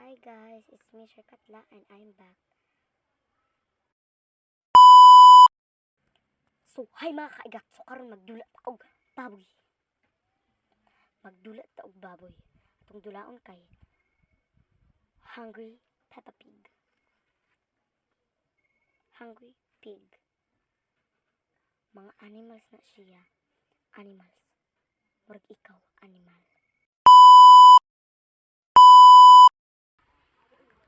Hi guys, it's Mr. Katla and I'm back. So, hi mga kaigat. So, karon magdulat og baboy. Magdulat ta og baboy. Atong dulaon kay Hungry Peppa Pig. Hungry Pig. Mga animals na siya. Animals. Murag ikaw, animal.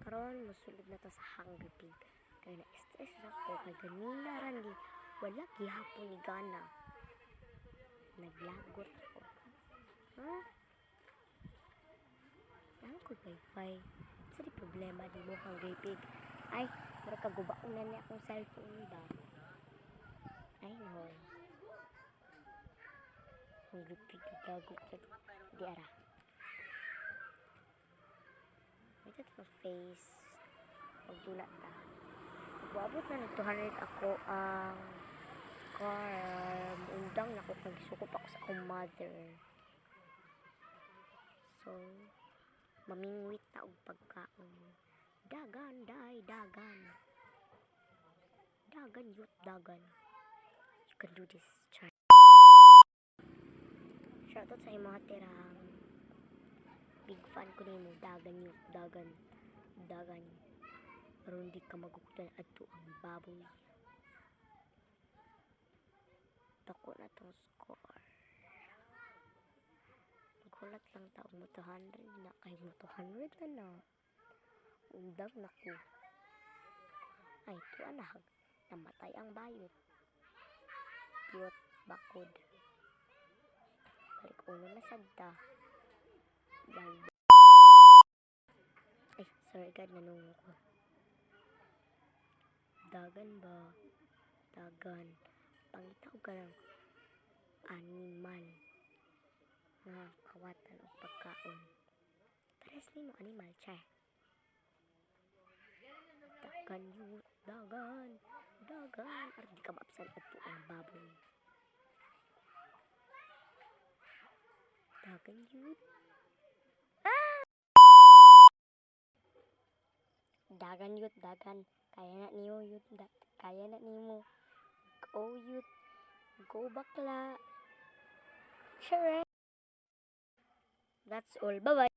Karon mosulod na ta sa Hungry Pig. Kaya na-stress na ko kay ganina randi. Wala gihapon ni gana. Naglagot ako. Ha? Ano ko wifi? Sa di problema di mo Hungry Pig. Ay, mura kagubaunan niya akong cellphone ba? Ay no. Hungry Pig gago ka. Di ara. Ito sa face. Pagdulat ta. Buabot na ng 200 ako ang scar. Undang na ako kag sukop ako sa akong mother. So, mamingwit ta og pagkaon. Dagan, dagan. Dagan, youth, dagan. You can do this. Try. Shoutout sa imong hatirang. Big fan ko nimo. Dagan, youth, dagan. Dagan. Pero hindi ka magugutan ato ang baboy. Tako na tong score. Maghulat lang taog mo 200 na. Kay mo 200 na. Undang na ko. Ay, ito anahag. Namatay ang bayot. Cute, bakod. Balik ulo na sadta. Ay, sorry God, nanungo ko. Dagan ba? Dagan. Pangitaw ka ng animal. Nga kawatan o pagkaon. Pares ni mo animal, chay. Dagan yun, dagan. Dagan. Ardi ka maapsan ato ang baboy. Dagan yun. Dagan yun, dagan. Kaya na niyo yun. Kaya na niyo. Go yun. Go bakla. Sure. That's all. Bye-bye.